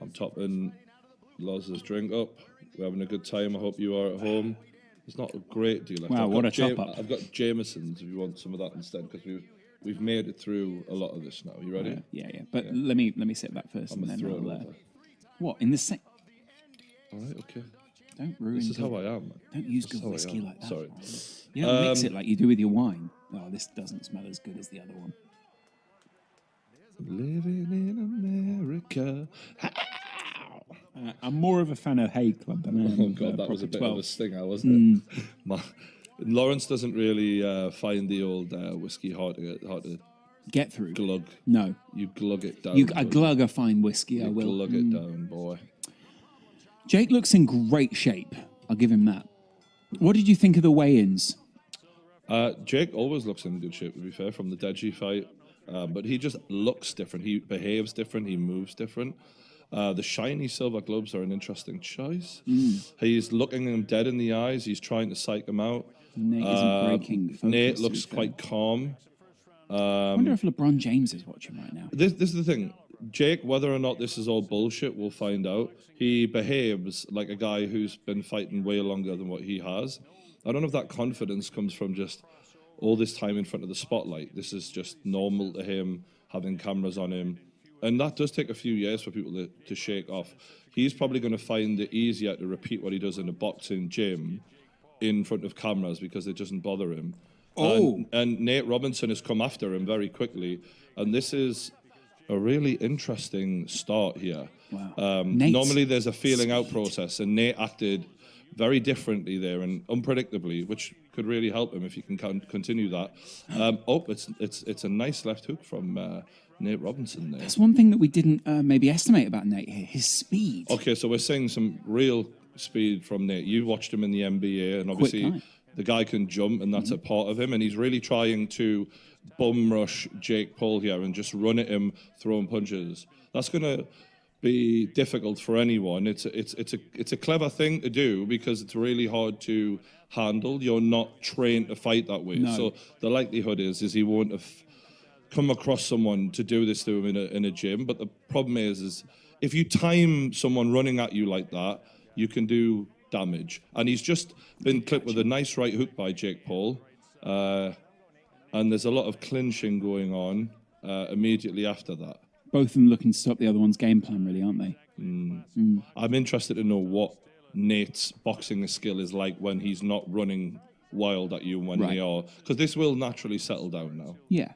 I'm topping Loz's drink up. We're having a good time. I hope you are at home. There's not a great deal left. Wow, what a top-up. I've got Jameson's if you want some of that instead, because we've made it through a lot of this now. You ready? Yeah. But let me sip that first, I'm and then throw it I'll, over. What in the same? All right, okay. Don't ruin. This is how I am, man. Don't use This is good how I whiskey am. like that. Sorry. You don't mix it like you do with your wine. Oh, this doesn't smell as good as the other one. Living in America. I'm more of a fan of Hay Club than I am Oh God, that was a bit 12. of a stinger, wasn't it? Lawrence doesn't really find the old whiskey hard to Get through. glug. No. You glug it down. A glug a fine whiskey, I will. Glug it down, boy. Jake looks in great shape. I'll give him that. What did you think of the weigh-ins? Jake always looks in good shape, to be fair, from the Deji fight. But he just looks different. He behaves different. He moves different. The shiny silver gloves are an interesting choice. He's looking him dead in the eyes. He's trying to psych him out. Nate isn't breaking focus. Nate looks quite calm. I wonder if LeBron James is watching right now. This is the thing. Jake, whether or not this is all bullshit, we'll find out. He behaves like a guy who's been fighting way longer than what he has. I don't know if that confidence comes from just all this time in front of the spotlight. This is just normal to him, having cameras on him. And that does take a few years for people to shake off. He's probably going to find it easier to repeat what he does in a boxing gym in front of cameras because it doesn't bother him. And Nate Robinson has come after him very quickly. And this is a really interesting start here. Wow. Normally there's a feeling out process, and Nate acted very differently there and unpredictably, which could really help him if he can continue that. It's a nice left hook from Nate Robinson there. That's one thing that we didn't maybe estimate about Nate here, his speed. Okay, so we're seeing some real speed from Nate. You watched him in the NBA, and obviously the guy can jump, and that's a part of him, and he's really trying to bum rush Jake Paul here and just run at him, throwing punches. That's going to be difficult for anyone. It's a clever thing to do because it's really hard to handle. You're not trained to fight that way. No. So the likelihood is he won't have come across someone to do this to him in a gym. But the problem is if you time someone running at you like that, you can do damage. And he's just been clipped with a nice right hook by Jake Paul. And there's a lot of clinching going on immediately after that. Both of them looking to stop the other one's game plan, really, aren't they? I'm interested to know what Nate's boxing skill is like when he's not running wild at you when they are. Because this will naturally settle down now. Yeah.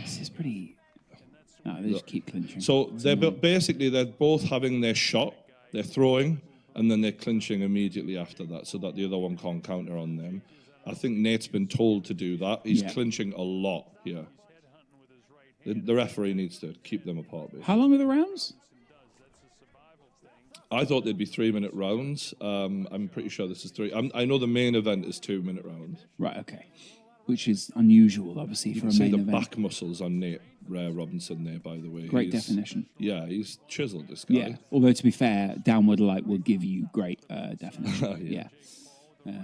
This is pretty... No, they just keep clinching. So they're both having their shot, they're throwing, and then they're clinching immediately after that so that the other one can't counter on them. I think Nate's been told to do that. He's clinching a lot here. The referee needs to keep them apart. Basically. How long are the rounds? I thought they'd be 3-minute rounds. I'm pretty sure this is 3. I know the main event is 2-minute rounds. Right, okay. Which is unusual, obviously, for a main event. You can see the back muscles on Nate Robinson there, by the way. Great definition. Yeah, he's chiseled, this guy. Yeah, although to be fair, downward light will give you great definition. yeah.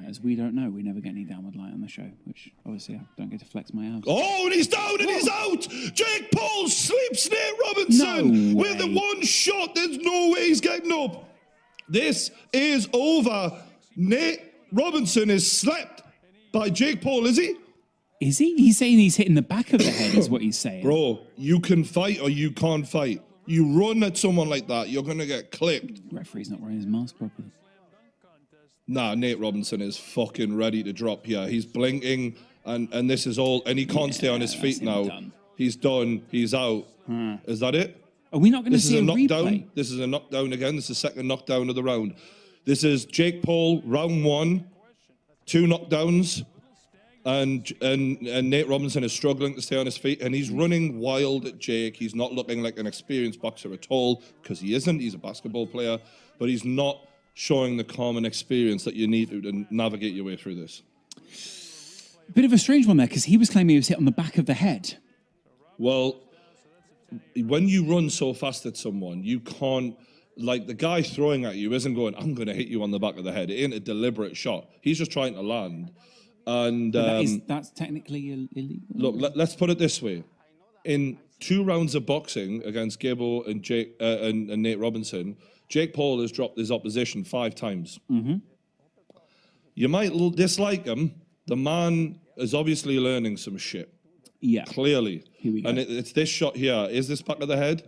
As we don't know, we never get any downward light on the show, which obviously I don't get to flex my abs. Oh, and he's down and he's out! Jake Paul sleeps Nate Robinson with the one shot. There's no way he's getting up. This is over. Nate Robinson is slapped by Jake Paul, is he? Is he? He's saying he's hitting the back of the head, is what he's saying. Bro, you can fight or you can't fight. You run at someone like that, you're going to get clipped. The referee's not wearing his mask properly. Nah, Nate Robinson is fucking ready to drop here. He's blinking, and this is all, and he can't stay on his feet now. Done. He's done. He's out. Is that it? Are we not going to see a knockdown? replay? This is a knockdown again. This is the second knockdown of the round. This is Jake Paul, round 1, 2 knockdowns, and Nate Robinson is struggling to stay on his feet, and he's running wild at Jake. He's not looking like an experienced boxer at all, because he isn't. He's a basketball player, but he's not showing the common experience that you need to navigate your way through this. Bit of a strange one there, because he was claiming he was hit on the back of the head. Well, when you run so fast at someone, you can't, like the guy throwing at you isn't going, I'm going to hit you on the back of the head. It ain't a deliberate shot. He's just trying to land. And that's technically illegal. Look, let's put it this way. In 2 rounds of boxing against Gibbo and Jake and Nate Robinson, Jake Paul has dropped his opposition 5 times. You might dislike him. The man is obviously learning some shit. Yeah. Clearly. Here we go. And it's this shot here. Is this back of the head?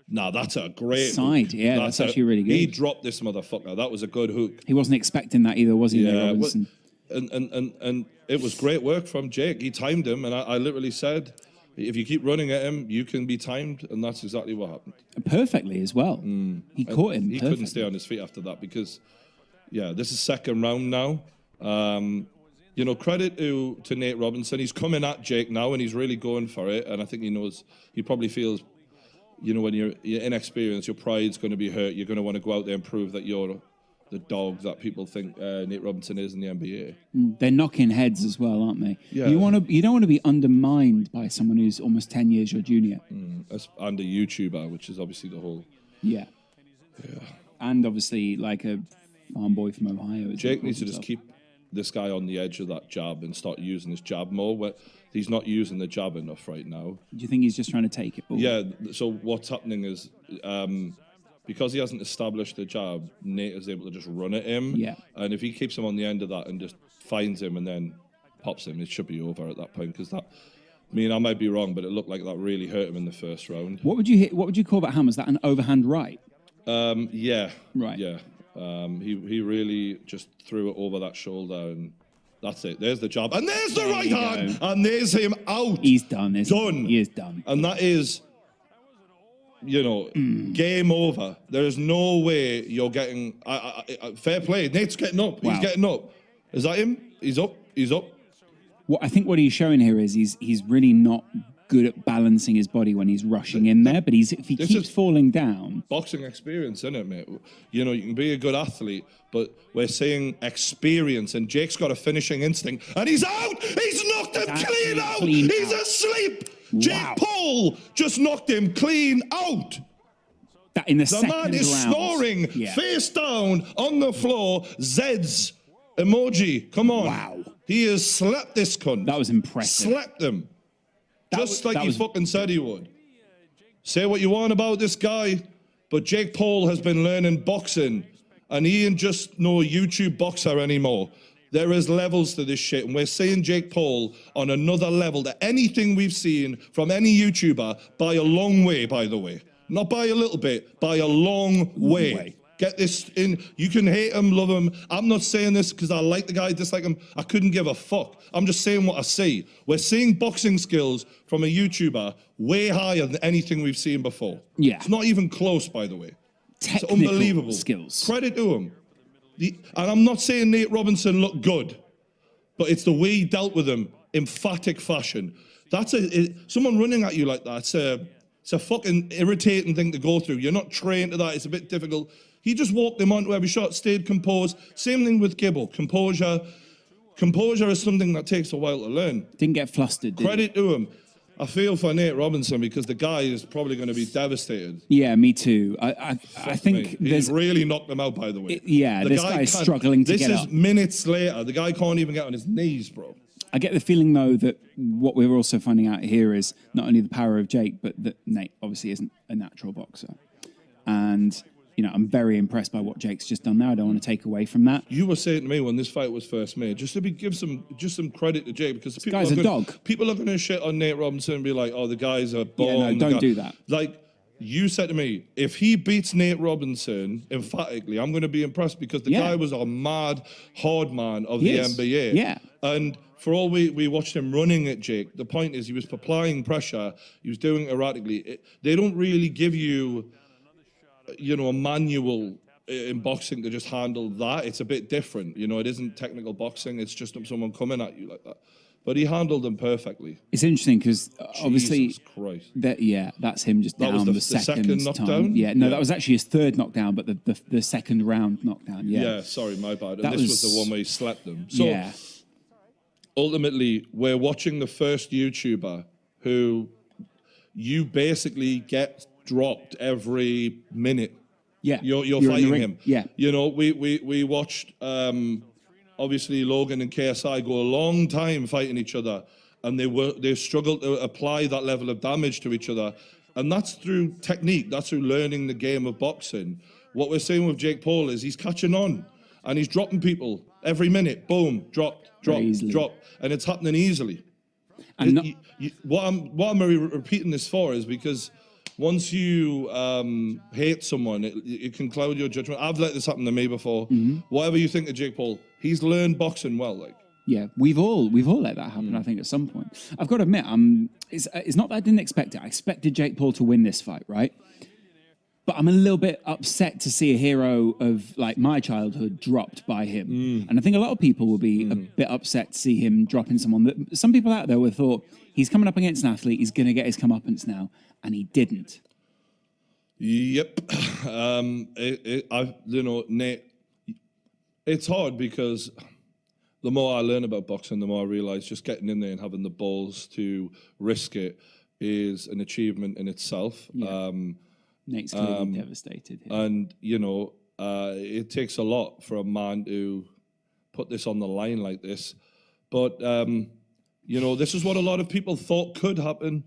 Nah, that's a great Side, hook. yeah, that's actually really good. He dropped this motherfucker. That was a good hook. He wasn't expecting that either, was he, Nate Yeah, Robinson? and it was great work from Jake. He timed him, and I literally said, if you keep running at him, you can be timed, and that's exactly what happened. Perfectly as well. He caught him He perfectly. couldn't stay on his feet after that because, yeah, this is second round now. You know, credit to Nate Robinson. He's coming at Jake now, and he's really going for it. And I think he knows, he probably feels, you know, when you're inexperienced, your pride's going to be hurt. You're going to want to go out there and prove that you're the dog that people think Nate Robinson is in the NBA. They're knocking heads as well, aren't they? Yeah. You don't want to be undermined by someone who's almost 10 years your junior. And a YouTuber, which is obviously the whole... Yeah. And obviously like a farm boy from Ohio. as he Jake calls needs to just himself. keep this guy on the edge of that jab and start using his jab more. He's not using the jab enough right now. Do you think he's just trying to take it? All? Yeah, so what's happening is because he hasn't established the jab, Nate is able to just run at him. Yeah. And if he keeps him on the end of that and just finds him and then pops him, it should be over at that point. Because that, I mean, I might be wrong, but it looked like that really hurt him in the first round. What would you call that, Ham? Is that an overhand right? Yeah. Right. Yeah. He really just threw it over that shoulder and that's it. There's the jab. And there's the right you hand. go. And there's him out. He's done. Done. He is done. And that is, you know, game over. There is no way you're getting... fair play. Nate's getting up. Wow. He's getting up. Is that him? He's up. He's up. I think what he's showing here is he's really not good at balancing his body when he's rushing in there, but if he keeps falling down... Boxing experience, isn't it, mate? You know, you can be a good athlete, but we're saying experience, and Jake's got a finishing instinct, and he's out! He's knocked him clean out! He's asleep! Wow. Jake Paul just knocked him clean out! That in the The second man is round, snoring, yeah. face down, on the floor, Zeds emoji, come on. Wow. He has slapped this cunt. That was impressive. Slapped him. Just like he fucking said he would. Say what you want about this guy, but Jake Paul has been learning boxing, and he ain't just no YouTube boxer anymore. There is levels to this shit, and we're seeing Jake Paul on another level to anything we've seen from any YouTuber by a long way, by the way. Not by a little bit, by a long way. Get this in. You can hate him, love him. I'm not saying this because I like the guy, dislike him. I couldn't give a fuck. I'm just saying what I see. We're seeing boxing skills from a YouTuber way higher than anything we've seen before. Yeah. It's not even close, by the way. Technical It's unbelievable. skills. Credit to him. And I'm not saying Nate Robinson looked good, but it's the way he dealt with him, emphatic fashion. That's someone running at you like that. It's a fucking irritating thing to go through. You're not trained to that. It's a bit difficult. He just walked him onto every shot, stayed composed. Same thing with Gibbo. Composure. Composure is something that takes a while to learn. Didn't get flustered, did he? Credit to him. I feel for Nate Robinson because the guy is probably going to be devastated. Yeah, me too. I think He's really knocked him out, by the way. This guy is struggling to get up. This is minutes later. The guy can't even get on his knees, bro. I get the feeling, though, that what we're also finding out here is not only the power of Jake, but that Nate obviously isn't a natural boxer. And, you know, I'm very impressed by what Jake's just done now. I don't want to take away from that. You were saying to me when this fight was first made, just to give some credit to Jake, because people guy's a dog. People are going to shit on Nate Robinson and be like, oh, the guy's a bum. Yeah, no, don't do that. Like, you said to me, if he beats Nate Robinson emphatically, I'm going to be impressed because the guy was a mad, hard man of the NBA. Yeah. And for all we watched him running at Jake, the point is he was applying pressure. He was doing it erratically. They don't really give you, you know, a manual in boxing to just handle that. It's a bit different. You know, it isn't technical boxing. It's just someone coming at you like that. But he handled them perfectly. It's interesting because obviously, Jesus Christ. That's him just down was the second time. knockdown? Yeah, no, Yeah. that was actually his third knockdown, but the second round knockdown. Yeah, Yeah, sorry, my bad. And That this was was- the one where he slapped them. So yeah. ultimately, we're watching the first YouTuber who you basically get dropped every minute. Yeah, You're in the fighting ring. him. Yeah, You know, we watched, obviously, Logan and KSI go a long time fighting each other. and they struggle to apply that level of damage to each other, and that's through technique. That's through learning the game of boxing. What we're saying with Jake Paul is he's catching on, and he's dropping people every minute. Boom, drop, and it's happening easily. And What I'm repeating this for is because once you hate someone, it can cloud your judgment. I've let this happen to me before. Whatever you think of Jake Paul, he's learned boxing well. Like, yeah, we've all let that happen. I think at some point. I've got to admit, it's not that I didn't expect it. I expected Jake Paul to win this fight, right? But I'm a little bit upset to see a hero of like my childhood dropped by him. And I think a lot of people will be a bit upset to see him dropping someone that some people out there would have thought he's coming up against an athlete, he's going to get his comeuppance now, and he didn't. Yep. Nate, it's hard because the more I learn about boxing, the more I realize just getting in there and having the balls to risk it is an achievement in itself. Yeah. Nate's clearly devastated here. And, it takes a lot for a man to put this on the line like this. But, this is what a lot of people thought could happen.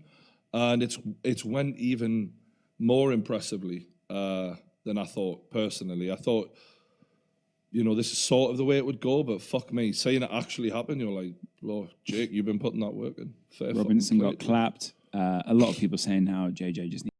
And it's went even more impressively than I thought, personally. I thought, this is sort of the way it would go, but fuck me. Saying it actually happened, you're like, Lord, Jake, you've been putting that work in. Fair Robinson fucking got clapped. A lot of people saying now JJ just needs